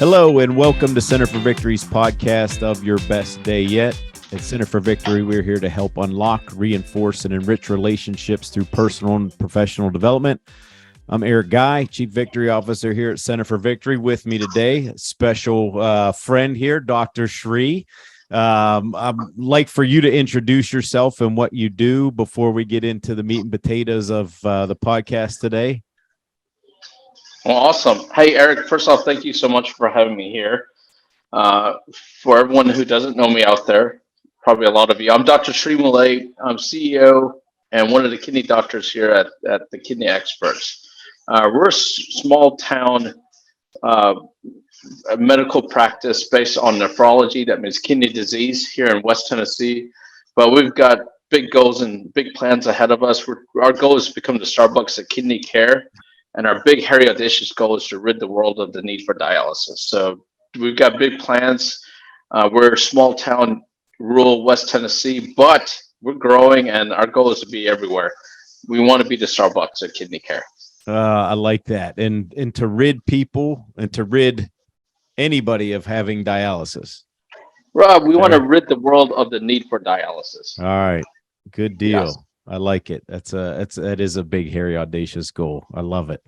Hello and welcome to Center for Victory's podcast of Your Best Day Yet. At Center for Victory, we're here to help unlock, reinforce, and enrich relationships through personal and professional development. I'm Eric Guy, Chief Victory Officer here at Center for Victory. With me today, a special friend here, Dr. Shree. I'd like for you to introduce yourself and what you do before we get into the meat and potatoes of the podcast today. Well, awesome. Hey, Eric, first off, thank you so much for having me here. For everyone who doesn't know me out there, probably a lot of you, I'm Dr. Shree Malay. I'm CEO and one of the kidney doctors here at the Kidney Experts. We're a small town medical practice based on nephrology, that means kidney disease here in West Tennessee. But we've got big goals and big plans ahead of us. Our goal is to become the Starbucks of kidney care. And our big, hairy, audacious goal is to rid the world of the need for dialysis. So we've got big plans. We're a small town, rural West Tennessee, but we're growing, and our goal is to be everywhere. We want to be the Starbucks of kidney care. I like that. And to rid people and to rid anybody of having dialysis. Rob, we want to rid the world of the need for dialysis. All right. Good deal. Yes. I like it. That is a big, hairy, audacious goal. I love it.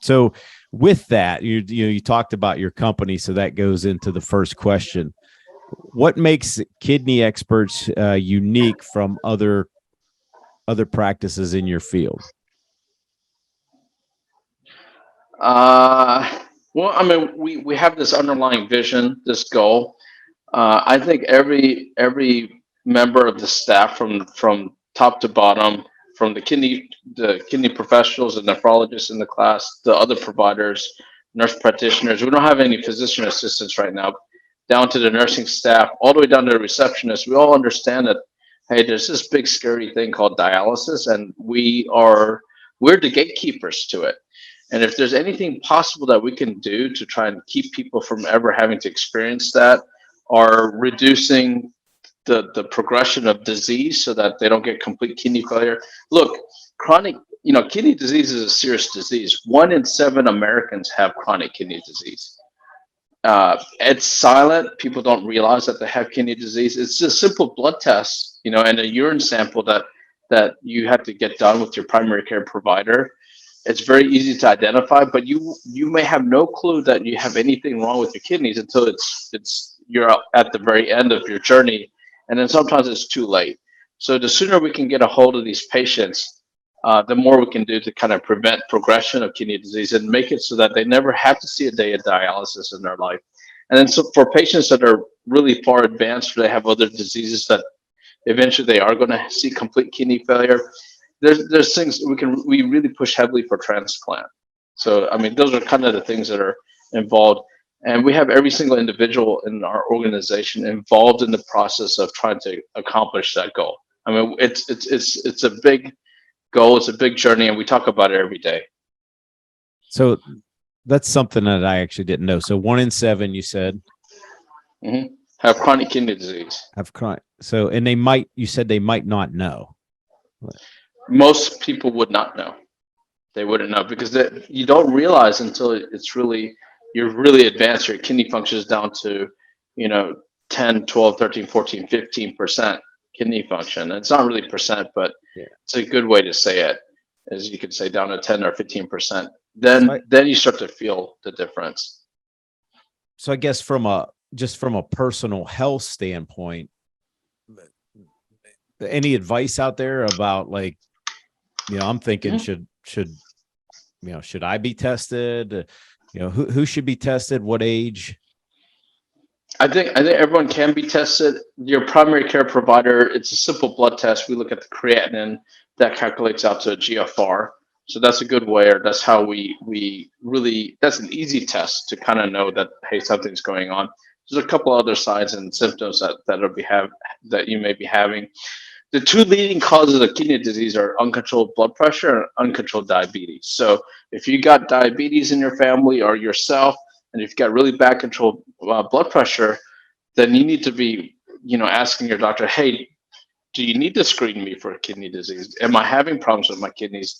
So with that, you talked about your company, so that goes into the first question. What makes Kidney Experts unique from other practices in your field? Well, I mean, we have this underlying vision, this goal. I think every member of the staff from top to bottom, from the kidney professionals and nephrologists in the class, the other providers, nurse practitioners. We don't have any physician assistants right now, down to the nursing staff, all the way down to the receptionists. We all understand that, hey, there's this big scary thing called dialysis, and we're the gatekeepers to it. And if there's anything possible that we can do to try and keep people from ever having to experience that, or reducing the progression of disease so that they don't get complete kidney failure. Look, chronic, kidney disease is a serious disease. 1 in 7 Americans have chronic kidney disease. It's silent. People don't realize that they have kidney disease. It's just simple blood tests, and a urine sample that you have to get done with your primary care provider. It's very easy to identify, but you may have no clue that you have anything wrong with your kidneys until you're at the very end of your journey, and then sometimes it's too late. So the sooner we can get a hold of these patients, the more we can do to kind of prevent progression of kidney disease and make it so that they never have to see a day of dialysis in their life. And then so for patients that are really far advanced, or they have other diseases that eventually they are going to see complete kidney failure, there's things we really push heavily for transplant. So I mean, those are kind of the things that are involved, and we have every single individual in our organization involved in the process of trying to accomplish that goal. I mean, it's a big goal, it's a big journey, and we talk about it every day. So that's something that I actually didn't know. So 1 in 7, you said, have chronic kidney disease. Have chronic. So, and you said they might not know. Most people would not know. They wouldn't know because you don't realize until you're really advanced. Your kidney function is down to, 10, 12, 13, 14, 15% kidney function. It's not really percent, but It's a good way to say it, as you could say down to 10 or 15%. Then you start to feel the difference. So I guess from a personal health standpoint, any advice out there about, like, I'm thinking should I be tested? Who should be tested? What age? I think everyone can be tested. Your primary care provider, it's a simple blood test. We look at the creatinine that calculates out to a GFR. So that's a good way, or that's how we really, that's an easy test to kind of know that, hey, something's going on. There's a couple other signs and symptoms that you may be having. The 2 leading causes of kidney disease are uncontrolled blood pressure and uncontrolled diabetes. So if you got diabetes in your family or yourself, and if you've got really bad controlled blood pressure, then you need to be, asking your doctor, hey, do you need to screen me for kidney disease? Am I having problems with my kidneys?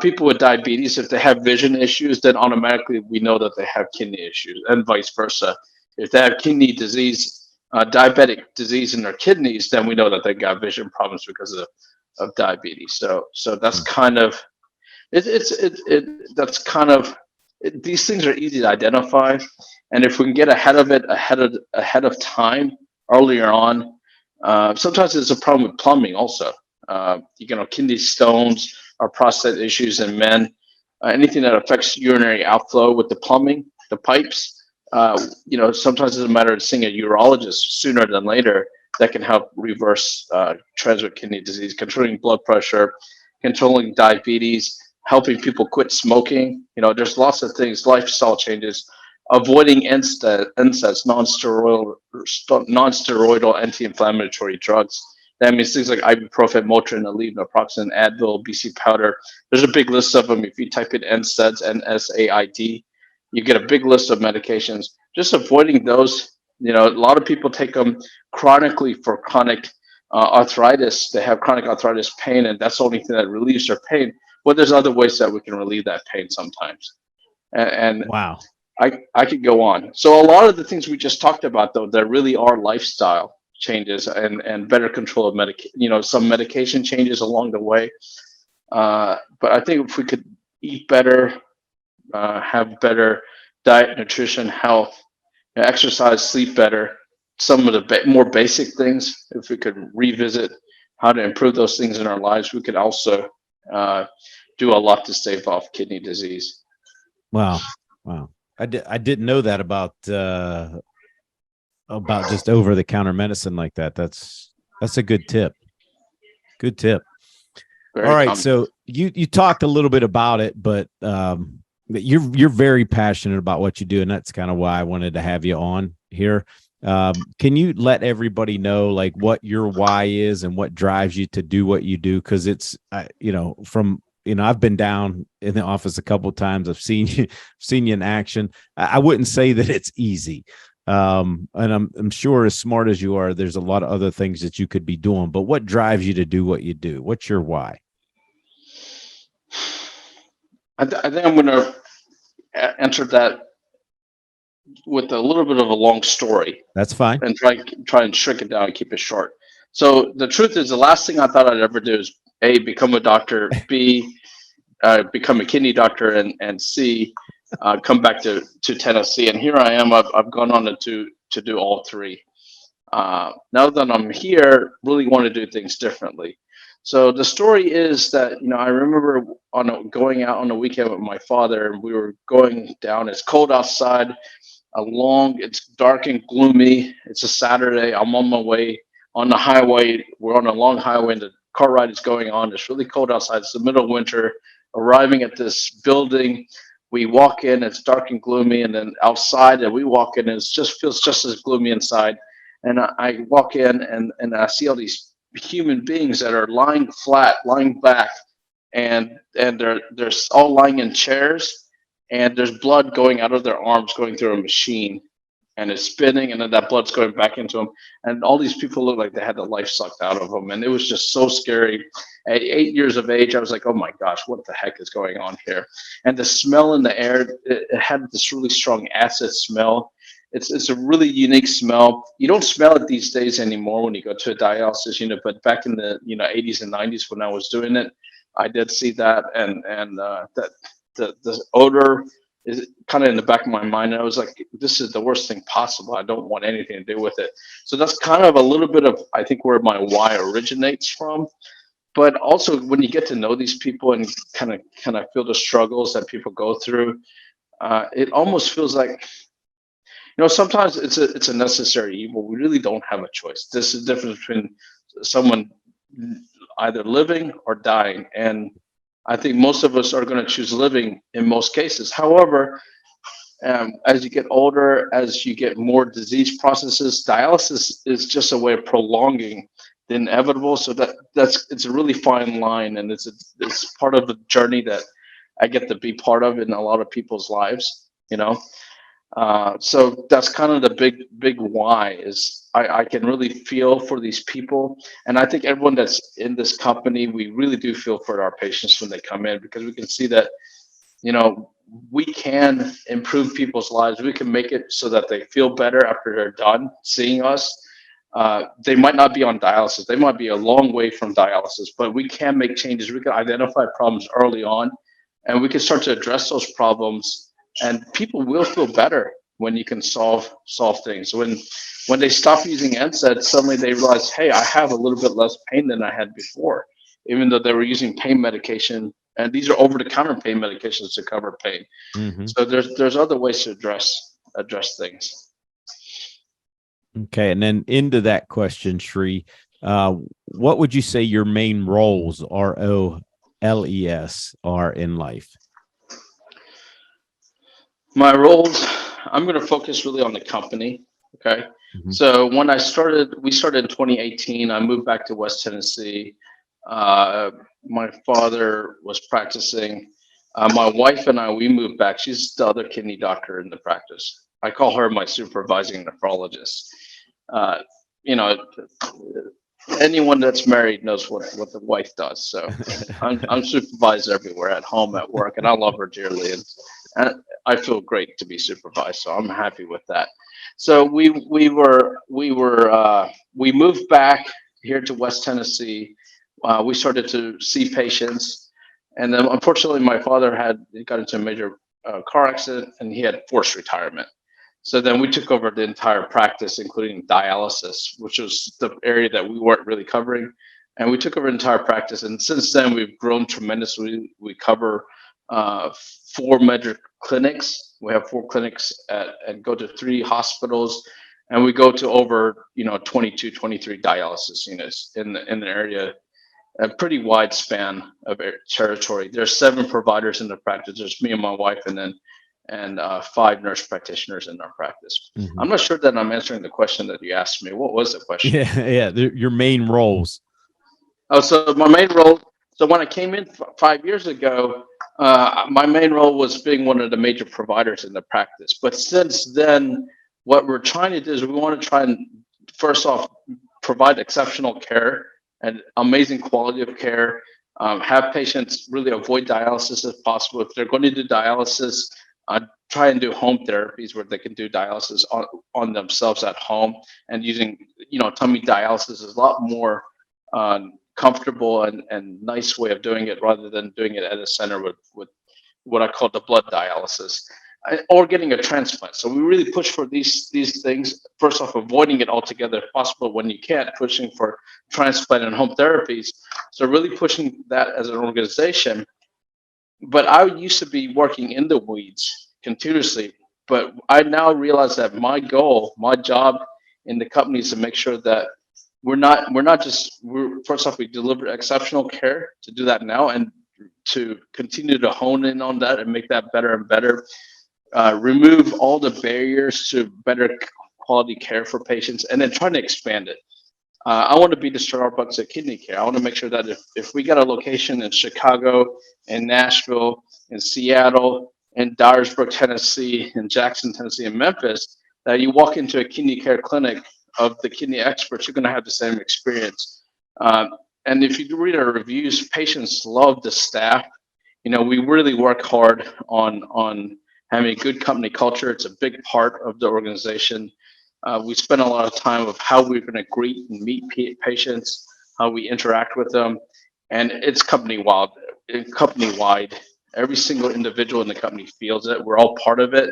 People with diabetes, if they have vision issues, then automatically we know that they have kidney issues, and vice versa. If they have kidney disease, diabetic disease in their kidneys, then we know that they got vision problems because of diabetes. So that's kind of that's kind of these things are easy to identify, and if we can get ahead of it ahead of time earlier on, sometimes there's a problem with plumbing also. Kidney stones or prostate issues in men, anything that affects urinary outflow with the plumbing, the pipes. Sometimes it's a matter of seeing a urologist sooner than later that can help reverse trends with kidney disease, controlling blood pressure, controlling diabetes, helping people quit smoking. There's lots of things, lifestyle changes, avoiding NSAIDs, non-steroidal anti-inflammatory drugs. That means things like ibuprofen, Motrin, Aleve, naproxen, Advil, BC powder. There's a big list of them. If you type in NSAIDs, NSAID, you get a big list of medications. Just avoiding those. A lot of people take them chronically for chronic arthritis. They have chronic arthritis pain, and that's the only thing that relieves their pain. But there's other ways that we can relieve that pain sometimes. And Wow. I could go on. So a lot of the things we just talked about, though, there really are lifestyle changes and better control of some medication changes along the way. But I think if we could eat better, have better diet, nutrition, health, exercise, sleep better, some of the more basic things, if we could revisit how to improve those things in our lives, we could also do a lot to stave off kidney disease. Wow. I didn't know that about just over the counter medicine like that. That's a good tip. Good tip. Very All right. common. So you talked a little bit about it, but you're very passionate about what you do, and that's kind of why I wanted to have you on here. Can you let everybody know like what your why is and what drives you to do what you do? Because it's I've been down in the office a couple of times. I've seen you in action. I wouldn't say that it's easy. And I'm sure as smart as you are, there's a lot of other things that you could be doing, but what drives you to do what you do? What's your why? I think I'm going to answer that with a little bit of a long story. That's fine. And try and shrink it down and keep it short. So the truth is, the last thing I thought I'd ever do is A, become a doctor, B, become a kidney doctor, and C, come back to Tennessee. And here I am. I've gone on to do all three. Now that I'm here, really want to do things differently. So the story is that I remember going out on a weekend with my father, and we were going down. It's cold outside. It's dark and gloomy. It's a Saturday. I'm on my way on the highway. We're on a long highway, and the car ride is going on. It's really cold outside. It's the middle of winter. Arriving at this building, we walk in. It's dark and gloomy, and then outside, and we walk in, and it feels just as gloomy inside. And I walk in, and I see all these human beings that are lying flat, lying back, and they're all lying in chairs, and there's blood going out of their arms, going through a machine, and it's spinning, and then that blood's going back into them, and all these people look like they had the life sucked out of them, and it was just so scary. At 8 years of age, I was like, oh my gosh, what the heck is going on here? And the smell in the air, it had this really strong acid smell. It's a really unique smell. You don't smell it these days anymore when you go to a dialysis unit, but back in the 80s and 90s when I was doing it, I did see that, and that the odor is kind of in the back of my mind. And I was like, this is the worst thing possible. I don't want anything to do with it. So that's kind of a little bit of, I think, where my why originates from. But also when you get to know these people and kind of feel the struggles that people go through, it almost feels like, sometimes it's a necessary evil. We really don't have a choice. This is the difference between someone either living or dying. And I think most of us are going to choose living in most cases. However, as you get older, as you get more disease processes, dialysis is just a way of prolonging the inevitable. So it's a really fine line, and it's part of the journey that I get to be part of in a lot of people's lives. So that's kind of the big why is I can really feel for these people. And I think everyone that's in this company, we really do feel for our patients when they come in because we can see that, you know, we can improve people's lives. We can make it so that they feel better after they're done seeing us. They might not be on dialysis. They might be a long way from dialysis, but we can make changes. We can identify problems early on, and we can start to address those problems. And people will feel better when you can solve things. When they stop using NSAIDs, suddenly they realize, hey, I have a little bit less pain than I had before, even though they were using pain medication. And these are over-the-counter pain medications to cover pain. Hmm. So there's other ways to address things. Okay, and then into that question, Shri, uh, what would you say your main roles, ROLES, are in life? My roles, I'm going to focus really on the company. Okay. Mhm. So we started in 2018. I moved back to West Tennessee. My father was practicing. My wife and I, we moved back. She's the other kidney doctor in the practice. I call her my supervising nephrologist. Uh, you know, anyone that's married knows what the wife does. So I'm supervised everywhere, at home, at work, and I love her dearly, and I feel great to be supervised. So I'm happy with that. So we moved back here to West Tennessee. We started to see patients, and then unfortunately, my father had got into a major car accident, and he had forced retirement. So then we took over the entire practice, including dialysis, which was the area that we weren't really covering. And we took over the entire practice. And since then, we've grown tremendously. We cover uh, four major clinics. We have four clinics and go to three hospitals. And we go to over, 22, 23 dialysis units in the area, a pretty wide span of territory. There's seven providers in the practice. There's me and my wife, and five nurse practitioners in our practice. Mhm. I'm not sure that I'm answering the question that you asked me. What was the question? Yeah, yeah, your main roles. Oh, so my main role. So when I came in 5 years ago, my main role was being one of the major providers in the practice. But since then, what we're trying to do is we want to try and first off provide exceptional care and amazing quality of care. Have patients really avoid dialysis if possible. If they're going to do dialysis, try and do home therapies where they can do dialysis on themselves at home. And using, tummy dialysis is a lot more comfortable and nice way of doing it rather than doing it at a center with what I call the blood dialysis, or getting a transplant. So we really push for these things. First off, avoiding it altogether if possible. When you can't, pushing for transplant and home therapies. So really pushing that as an organization. But I used to be working in the weeds continuously. But I now realize that my goal, my job in the company is to make sure that we're not just we're first off we deliver exceptional care to do that now and to continue to hone in on that and make that better and better. Remove all the barriers to better quality care for patients, and then trying to expand it. I want to be the Starbucks of kidney care. I want to make sure that if we got a location in Chicago, in Nashville, in Seattle, in Dyersburg, Tennessee, in Jackson, Tennessee, and Memphis, that you walk into a kidney care clinic of the kidney experts, you're going to have the same experience. Um, and if you read our reviews, patients love the staff. We really work hard on having a good company culture. It's a big part of the organization. We spend a lot of time of how we're going to greet and meet patients, how we interact with them, and it's company wide. Every single individual in the company feels it. We're all part of it,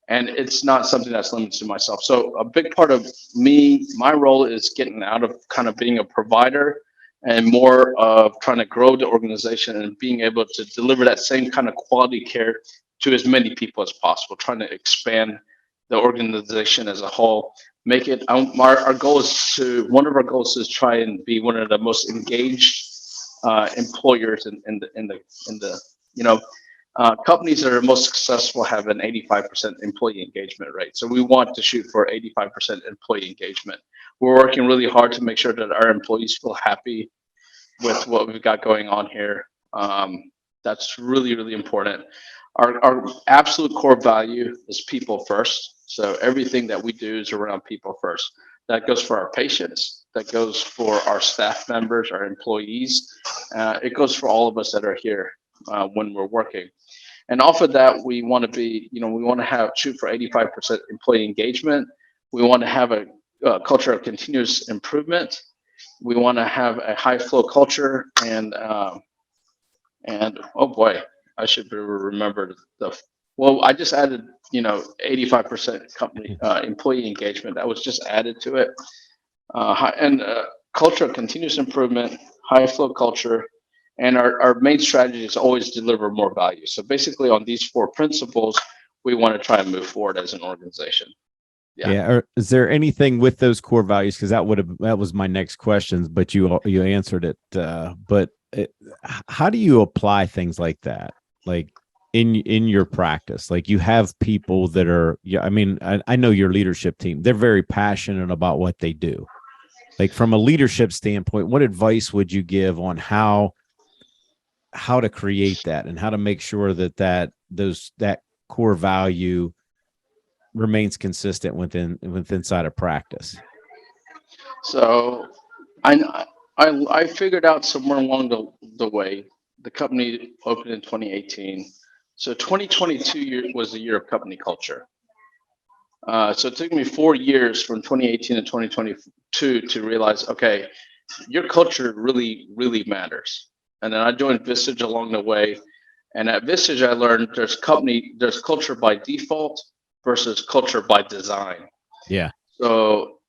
and it's not something that's limited to myself. So a big part of my role is getting out of kind of being a provider and more of trying to grow the organization and being able to deliver that same kind of quality care to as many people as possible, trying to expand the organization as a whole. Make it our goal is to one of our goals is try and be one of the most engaged employers in the companies that are most successful have an 85% employee engagement rate. So we want to shoot for 85% employee engagement. We're working really hard to make sure that our employees feel happy with what we've got going on here. That's really, really important. Our absolute core value is people first. So everything that we do is around people first. That goes for our patients. That goes for our staff members, our employees. It goes for all of us that are here when we're working. And off of that, we want to be, we want to shoot for 85% employee engagement. We want to have a culture of continuous improvement. We want to have a high flow culture, and oh boy, I should remember well, I just added, 85% company employee engagement. That was just added to it. And culture of continuous improvement, high flow culture, and our main strategy is always deliver more value. So basically, on these four principles, we want to try and move forward as an organization. Yeah. Or is there anything with those core values? Because that was my next question, but you answered it. How do you apply things like that? Like in your practice, like you have people that are, I know your leadership team, they're very passionate about what they do. Like from a leadership standpoint, what advice would you give on how to create that and how to make sure that core value remains consistent inside of practice? So I figured out somewhere along the way, the company opened in 2018. So 2022 was the year of company culture. So it took me 4 years from 2018 to 2022 to realize, okay, your culture really, really matters. And then I joined Visage along the way. And at Visage, I learned there's culture by default versus culture by design. Yeah. So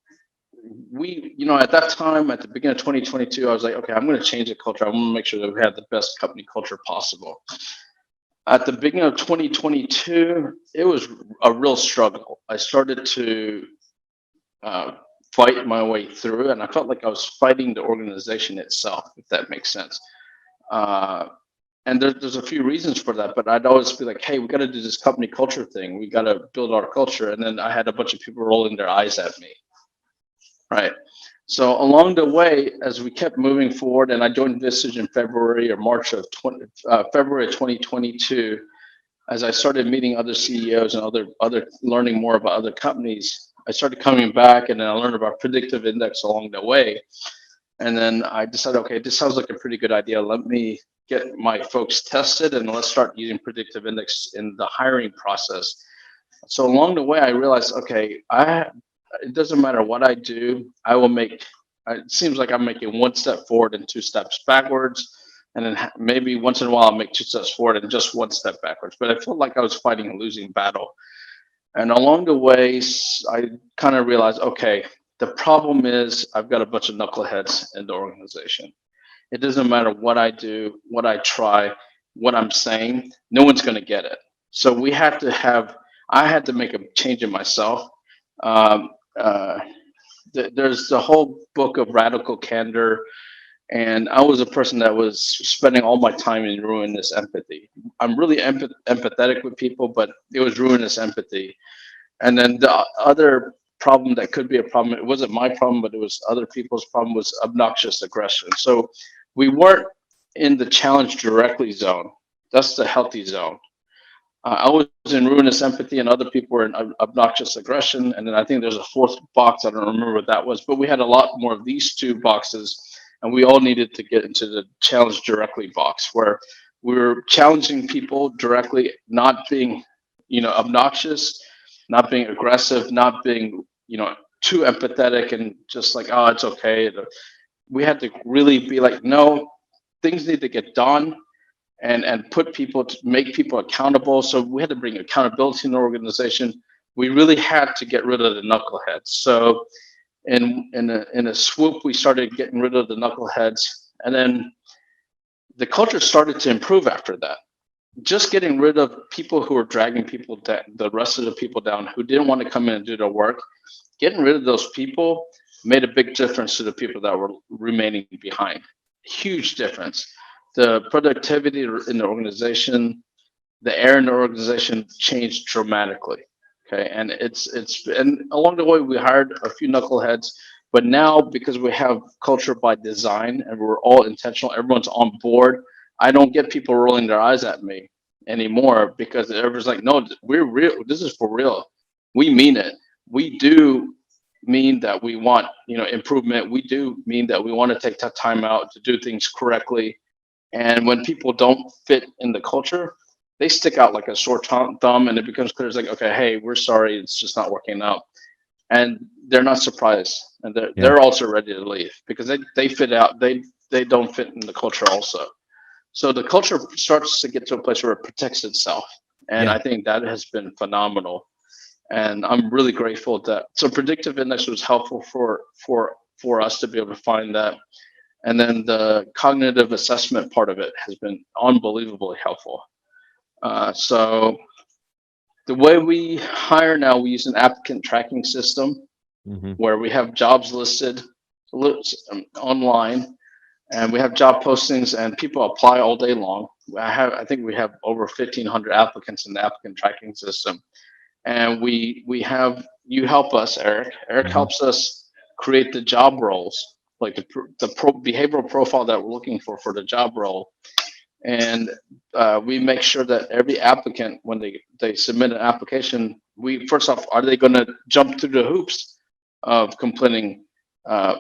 we, at that time, at the beginning of 2022, I was like, okay, I'm going to change the culture. I want to make sure that we have the best company culture possible. At the beginning of 2022, it was a real struggle. I started to fight my way through, and I felt like I was fighting the organization itself, if that makes sense. And there's a few reasons for that, but I'd always be like, hey, we got to do this company culture thing. We got to build our culture. And then I had a bunch of people rolling their eyes at me. Right. So along the way, as we kept moving forward, and I joined Visage in February of 2022, as I started meeting other CEOs and other learning more about other companies, I started coming back, and then I learned about predictive index along the way. And then I decided, okay, this sounds like a pretty good idea. Let me get my folks tested, and let's start using predictive index in the hiring process. So along the way, I realized, okay, it doesn't matter what I do, I will make, it seems like I'm making one step forward and two steps backwards. And then maybe once in a while I'll make two steps forward and just one step backwards. But I felt like I was fighting a losing battle. And along the way, I kind of realized, okay, the problem is I've got a bunch of knuckleheads in the organization. It doesn't matter what I do, what I try, what I'm saying, no one's going to get it. So I had to make a change in myself. There's the whole book of Radical Candor, and I was a person that was spending all my time in ruinous empathy. I'm really empathetic with people, but it was ruinous empathy. And then the other problem that could be a problem, it wasn't my problem, but it was other people's problem, was obnoxious aggression. So we weren't in the challenge directly zone. That's the healthy zone. I was in ruinous empathy, and other people were in obnoxious aggression. And then I think there's a fourth box. I don't remember what that was, but we had a lot more of these two boxes, and we all needed to get into the challenge directly box, where we were challenging people directly, not being, obnoxious, not being aggressive, not being, too empathetic and just like, oh, it's okay. We had to really be like, no, things need to get done. And make people accountable. So we had to bring accountability in the organization. We really had to get rid of the knuckleheads. So in a swoop, we started getting rid of the knuckleheads, and then the culture started to improve after that. Just getting rid of people who were dragging people down, the rest of the people down, who didn't want to come in and do their work. Getting rid of those people made a big difference to the people that were remaining behind. Huge difference. The productivity in the organization, the air in the organization changed dramatically. Okay, and and along the way we hired a few knuckleheads, but now because we have culture by design and we're all intentional, everyone's on board. I don't get people rolling their eyes at me anymore because everyone's like, no, we're real. This is for real. We mean it. We do mean that we want, improvement. We do mean that we want to take that time out to do things correctly. And when people don't fit in the culture, they stick out like a sore thumb, and it becomes clear. It's like, okay, hey, we're sorry, it's just not working out, and they're not surprised, and they're Yeah. they're also ready to leave because they fit out. They don't fit in the culture also. So the culture starts to get to a place where it protects itself, and Yeah. I think that has been phenomenal. And I'm really grateful that so predictive index was helpful for us to be able to find that, and then the cognitive assessment part of it has been unbelievably helpful. So the way we hire now, we use an applicant tracking system Hmm. where we have jobs listed online, and we have job postings, and people apply all day long. I think we have over 1,500 applicants in the applicant tracking system, and we have you help us, Eric. Eric Hmm. helps us create the job roles, like behavioral profile that we're looking for the job role, and we make sure that every applicant, when they submit an application, we first off, are they going to jump through the hoops of completing uh,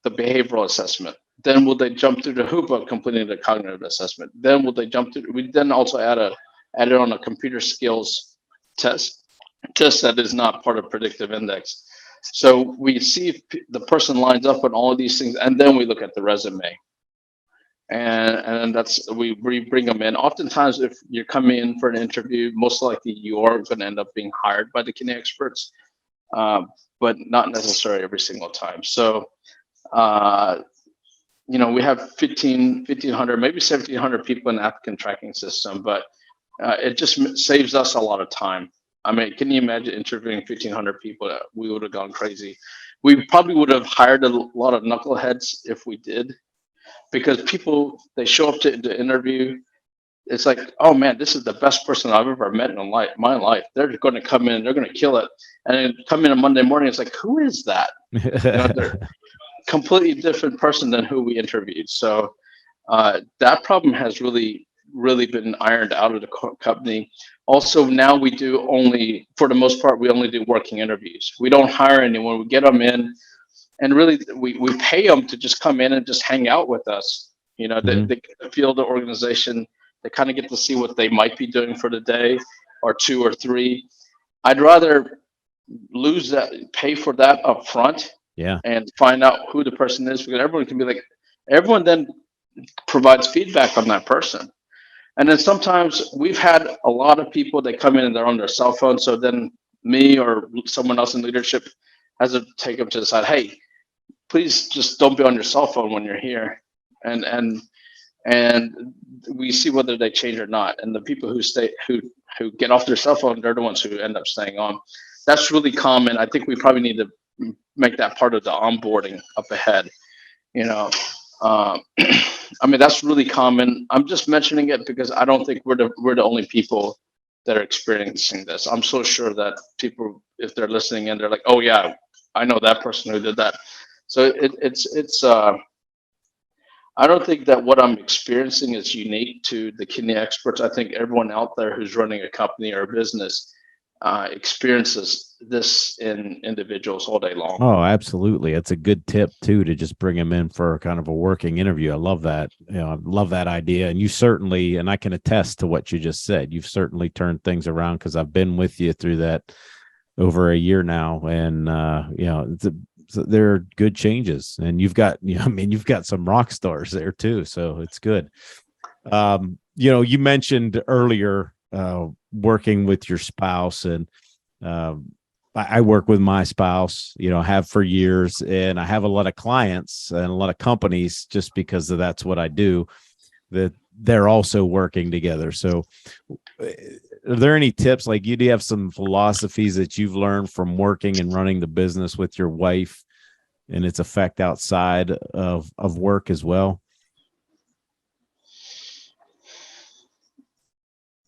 the behavioral assessment? Then will they jump through the hoop of completing the cognitive assessment? Then will they jump through? We then also added on a computer skills test that is not part of predictive index. So we see if the person lines up on all of these things, and then we look at the resume, and that's we bring them in. Oftentimes, if you're coming in for an interview, most likely you are going to end up being hired by the Kidney Experts, but not necessarily every single time. So, uh, we have 1,500, maybe 1,700 people in the applicant tracking system, but it just saves us a lot of time. I mean, can you imagine interviewing 1,500 people? We would have gone crazy. We probably would have hired a lot of knuckleheads if we did, because people, they show up to the interview. It's like, oh man, this is the best person I've ever met in my life. They're going to come in, they're going to kill it, and then come in on Monday morning. It's like, who is that? They're completely different person than who we interviewed. So that problem has really been ironed out of the company. Also, now we do only, for the most part, we only do working interviews. We don't hire anyone. We get them in, and really we pay them to just come in and just hang out with us. Mhm. They feel the organization. They kind of get to see what they might be doing for the day or two or three. I'd rather lose that, pay for that up front, Yeah. and find out who the person is, because everyone can be like, everyone then provides feedback on that person. And then sometimes we've had a lot of people that come in and they're on their cell phone. So then me or someone else in leadership has to take them to the side. Hey, please just don't be on your cell phone when you're here. And and we see whether they change or not. And the people who get off their cell phone, they're the ones who end up staying on. That's really common. I think we probably need to make that part of the onboarding up ahead. You know, uh, I mean, that's really common. I'm just mentioning it because I don't think we're the only people that are experiencing this. I'm so sure that people, if they're listening and they're like, oh yeah, I know that person who did that. So it's I don't think that what I'm experiencing is unique to the Kidney Experts. I think everyone out there who's running a company or a business experiences this in individuals all day long. Oh, absolutely. It's a good tip too, to just bring him in for kind of a working interview. I love that. I love that idea. And you certainly, and I can attest to what you just said, you've certainly turned things around, because I've been with you through that over a year now. And, so there are good changes, and you've got, I mean, you've got some rock stars there too. So it's good. You mentioned earlier, working with your spouse, and, I work with my spouse, have for years, and I have a lot of clients and a lot of companies, just because that's what I do, that they're also working together. So are there any tips, like, do you have some philosophies that you've learned from working and running the business with your wife and its effect outside of work as well?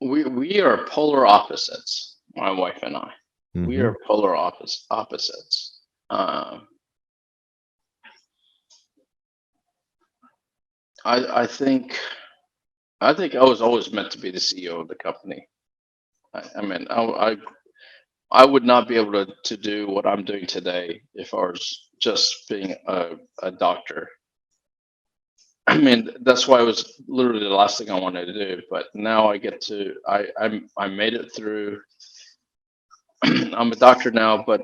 We are polar opposites, my wife and I. We Mm-hmm. are polar opposites. I think I think I was always meant to be the CEO of the company. I mean, I would not be able to do what I'm doing today if I was just being a doctor. I mean, that's why it was literally the last thing I wanted to do. But now I get to, I made it through. I'm a doctor now, but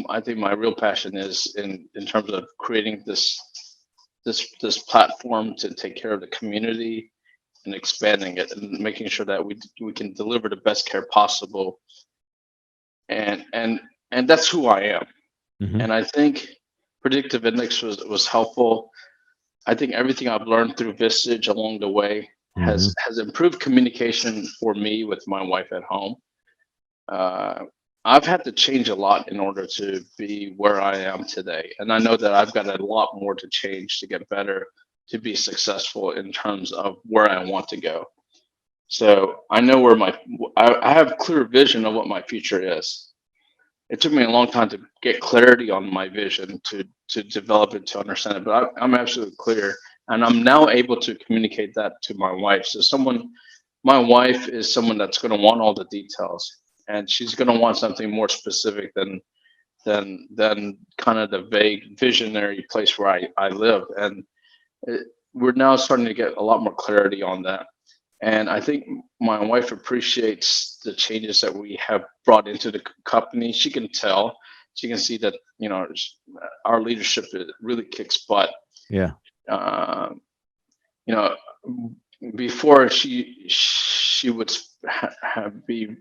I think my real passion is in terms of creating this platform to take care of the community and expanding it and making sure that we can deliver the best care possible. And and that's who I am. Hmm. And I think predictive index was helpful. I think everything I've learned through Vistage along the way Hmm. has improved communication for me with my wife at home. Uh, I've had to change a lot in order to be where I am today, and I know that I've got a lot more to change to get better, to be successful in terms of where I want to go. So I know where I have clear vision of what my future is. It took me a long time to get clarity on my vision, to develop it, to understand it, but I'm absolutely clear, and I'm now able to communicate that to my wife. So my wife is someone that's going to want all the details, and she's going to want something more specific than kind of the vague visionary place where I live. And it, we're now starting to get a lot more clarity on that. And I think my wife appreciates the changes that we have brought into the company. She can tell, she can see that, our leadership really kicks butt. Yeah. Uh, you know, before she would be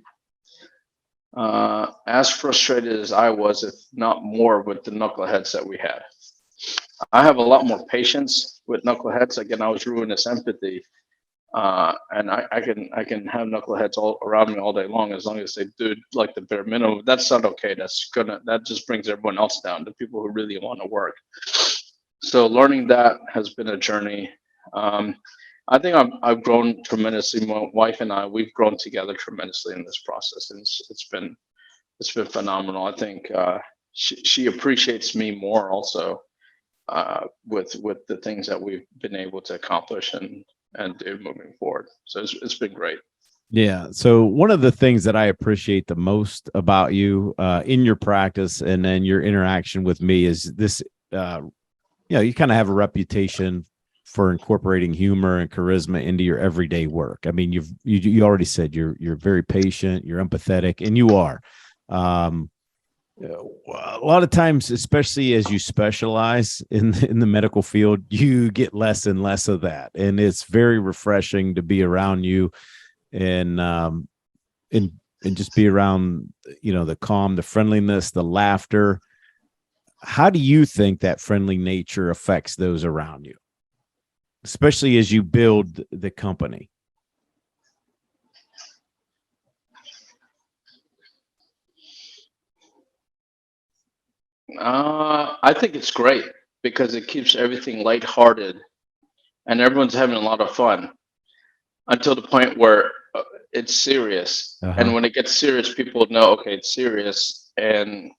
as frustrated as I was, if not more, with the knuckleheads that we had. I have a lot more patience with knuckleheads. Again, I was ruinous empathy, and I can have knuckleheads all around me all day long as they do like the bare minimum. That's not okay. That just brings everyone else down. The people who really want to work. So learning that has been a journey. Um, I think I've grown tremendously. My wife and I, we've grown together tremendously in this process, and it's been phenomenal. I think she appreciates me more also, with the things that we've been able to accomplish and do moving forward. So it's been great. Yeah. So one of the things that I appreciate the most about you in your practice and then your interaction with me is this. Uh, you kind of have a reputation for incorporating humor and charisma into your everyday work. I mean, you already said you're very patient, you're empathetic, and you are. Um, a lot of times, especially as you specialize in the medical field, you get less and less of that, and it's very refreshing to be around you and and and just be around the calm, the friendliness, the laughter. How do you think that friendly nature affects those around you, especially as you build the company? I think it's great because it keeps everything lighthearted and everyone's having a lot of fun until the point where it's serious. And Uh-huh. when it gets serious, people know, okay, it's serious. And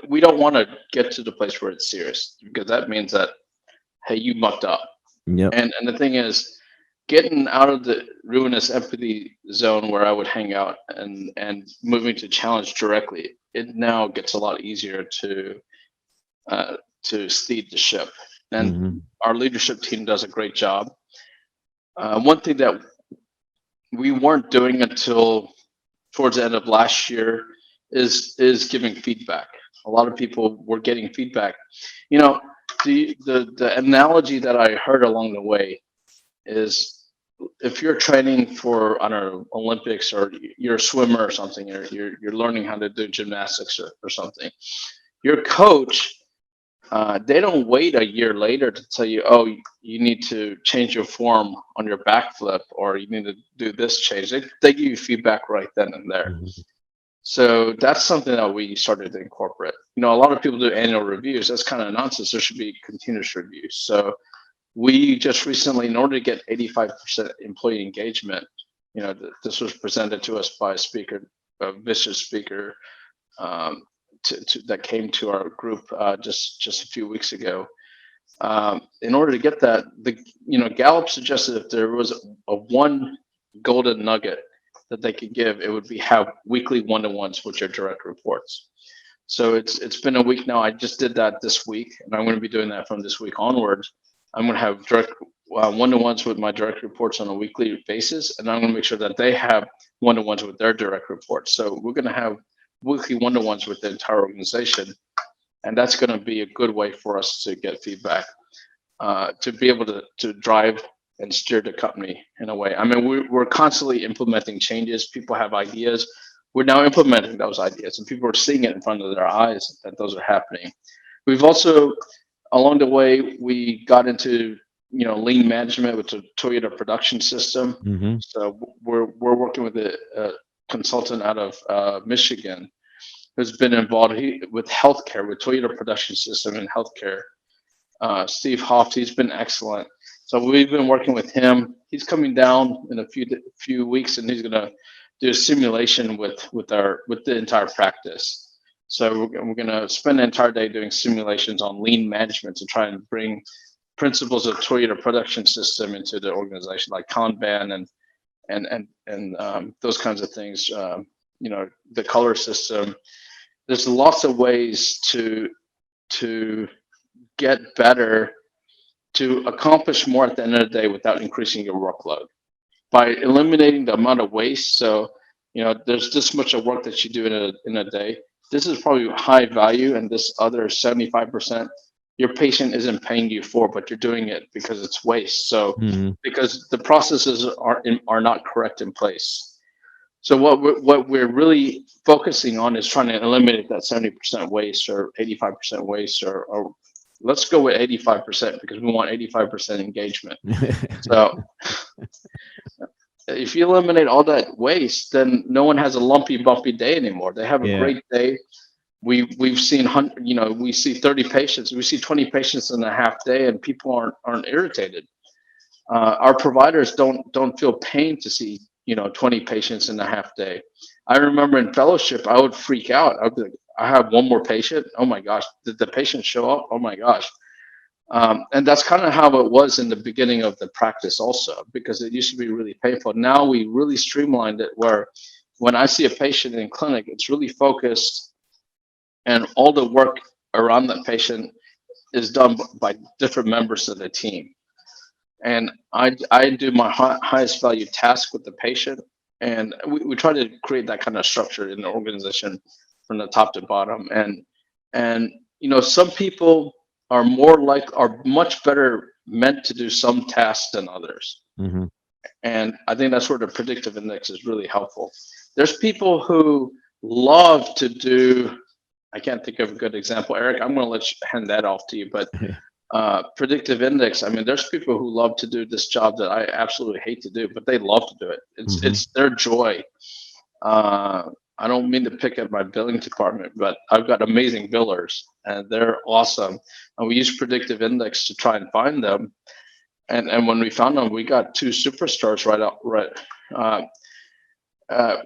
we don't want to get to the place where it's serious because that means that, hey, you mucked up. Yep. And the thing is, getting out of the ruinous empathy zone where I would hang out and moving to challenge directly, it now gets a lot easier to steer the ship. And Hmm. our leadership team does a great job. One thing that we weren't doing until towards the end of last year is giving feedback. A lot of people were getting feedback. You know, the analogy that I heard along the way is, if you're training for, I don't know, Olympics, or you're a swimmer or something, you're learning how to do gymnastics or something. Your coach, they don't wait a year later to tell you, oh, you need to change your form on your backflip, or you need to do this change. They give you feedback right then and there. Hmm. So that's something that we started to incorporate. A lot of people do annual reviews. That's kind of nonsense. There should be continuous reviews. So we just recently, in order to get 85% employee engagement, this was presented to us by a vicious speaker, um, that came to our group just a few weeks ago. In order to get that, Gallup suggested if there was a one golden nugget that they could give, it would be have weekly one-to-ones with your direct reports. So it's been a week now. I just did that this week, and I'm going to be doing that from this week onwards. I'm going to have direct one-to-ones with my direct reports on a weekly basis, and I'm going to make sure that they have one-to-ones with their direct reports. So we're going to have weekly one-to-ones with the entire organization, and that's going to be a good way for us to get feedback, to be able to drive and steer the company in a way. I mean, we're constantly implementing changes. People have ideas. We're now implementing those ideas, and people are seeing it in front of their eyes that those are happening. We've also, along the way, we got into lean management with the Toyota production system. Mm-hmm. So we're working with a consultant out of Michigan who's been involved with healthcare, with Toyota production system in healthcare. Steve Hoft, he's been excellent. So we've been working with him. He's coming down in a few weeks, and he's going to do a simulation with the entire practice. So we're going to spend the entire day doing simulations on lean management to try and bring principles of Toyota production system into the organization, like Kanban and those kinds of things. The color system. There's lots of ways to get better, to accomplish more at the end of the day without increasing your workload, by eliminating the amount of waste. So there's this much of work that you do in a day. This is probably high value, and this other 75%, your patient isn't paying you for, but you're doing it because it's waste. So because the processes are not correct in place. So what we're really focusing on is trying to eliminate that 70% waste or 85% waste, or let's go with 85% because we want 85% engagement. So if you eliminate all that waste, then no one has a lumpy, bumpy day anymore. They have a great day. We've seen, we see 30 patients, we see 20 patients in a half day, and people aren't irritated. Our providers don't feel pain to see 20 patients in a half day. I remember in fellowship, I would freak out. I'd be like, I have one more patient. Oh my gosh, did the patient show up? Oh my gosh. And that's kind of how it was in the beginning of the practice also, because it used to be really painful. Now we really streamlined it where when I see a patient in clinic, it's really focused, and all the work around that patient is done by different members of the team. And I do my highest value task with the patient, and we try to create that kind of structure in the organization from the top to bottom. And some people are much better meant to do some tasks than others. Mm-hmm. And I think that's where the predictive index is really helpful. There's people who love to do, I can't think of a good example. Eric, I'm going to let you hand that off to you, but predictive index, I mean, there's people who love to do this job that I absolutely hate to do, but they love to do it. It's their joy. I don't mean to pick at my billing department, but I've got amazing billers, and they're awesome. And we use predictive index to try and find them. And when we found them, we got 2 superstars right.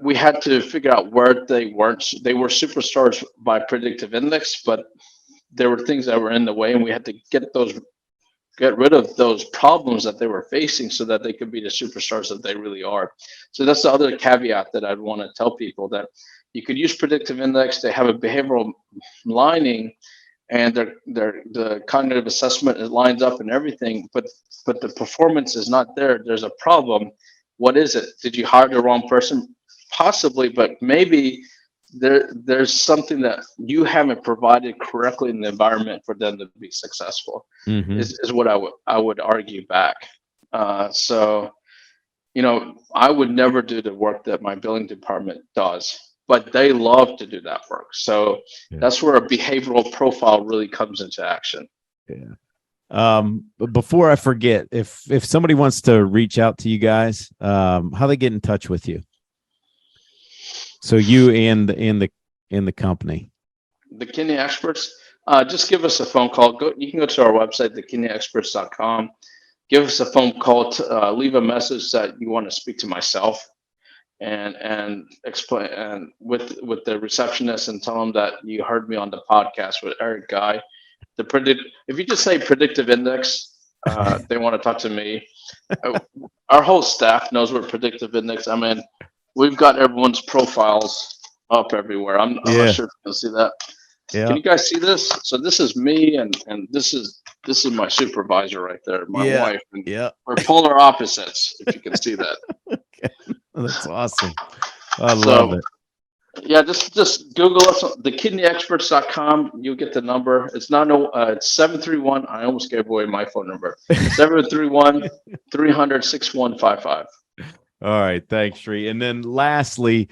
We had to figure out where they weren't. They were superstars by predictive index, but there were things that were in the way, and we had to get rid of those problems that they were facing so that they could be the superstars that they really are. So that's the other caveat that I'd want to tell people, that you could use predictive index. They have a behavioral lining, and the cognitive assessment, it lines up and everything, but the performance is not there. There's a problem. What is it? Did you hire the wrong person? Possibly, but maybe there's something that you haven't provided correctly in the environment for them to be successful. Is what I would argue back. So I would never do the work that my billing department does, but they love to do that work. So that's where a behavioral profile really comes into action. But before I forget, if somebody wants to reach out to you guys, how they get in touch with you? So you and the company, the Kidney Experts, just give us a phone call. You can go to our website, thekidneyexperts.com. Give us a phone call to leave a message that you want to speak to myself, and explain, and with the receptionist, and tell them that you heard me on the podcast with Eric Guy. If you just say predictive index, they want to talk to me. Our whole staff knows what predictive index. I mean, we've got everyone's profiles up everywhere. I'm Yeah. not sure if you can see that. Yeah. Can you guys see this? So this is me, and this is my supervisor right there, my wife. And Yeah. we're polar opposites, if you can see that. Okay. That's awesome. I love it. Yeah, just Google us, thekidneyexperts.com. You'll get the number. It's not it's 731. I almost gave away my phone number. 731-300-6155. All right. Thanks, Sri. And then lastly,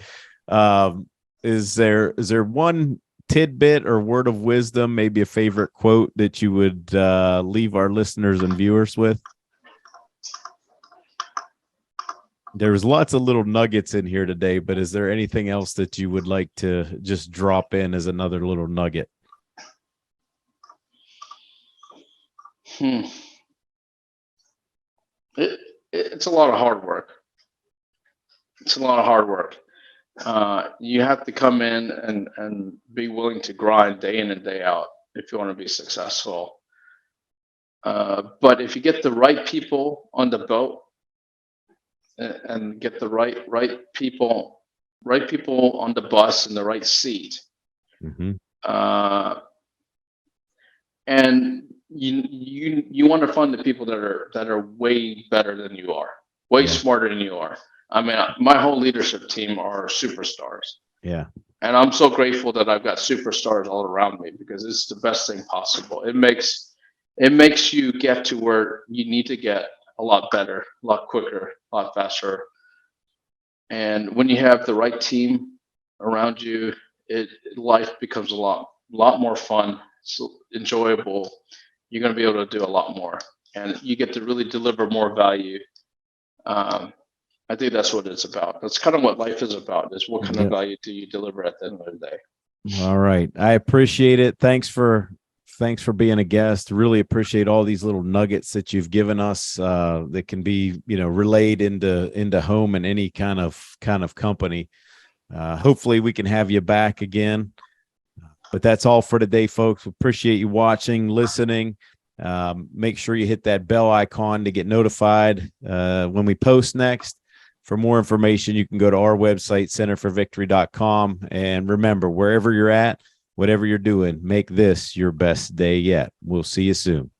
is there one tidbit or word of wisdom, maybe a favorite quote that you would leave our listeners and viewers with? There was lots of little nuggets in here today, but is there anything else that you would like to just drop in as another little nugget? It's a lot of hard work. You have to come in and be willing to grind day in and day out if you want to be successful. But if you get the right people on the boat and get the right people on the bus in the right seat, and you want to fund the people that are way better than you are, way smarter than you are. I mean, my whole leadership team are superstars. Yeah. And I'm so grateful that I've got superstars all around me, because it's the best thing possible. It makes you get to where you need to get a lot better, a lot quicker, a lot faster. And when you have the right team around you, life becomes a lot more fun. It's enjoyable. You're going to be able to do a lot more, and you get to really deliver more value. I think that's what it's about. That's kind of what life is about, is what kind of value do you deliver at the end of the day. All right. I appreciate it. Thanks for being a guest. Really appreciate all these little nuggets that you've given us that can be, relayed into home and any kind of company. Hopefully we can have you back again. But that's all for today, folks. We appreciate you watching, listening. Make sure you hit that bell icon to get notified when we post next. For more information, you can go to our website, centerforvictory.com. And remember, wherever you're at, whatever you're doing, make this your best day yet. We'll see you soon.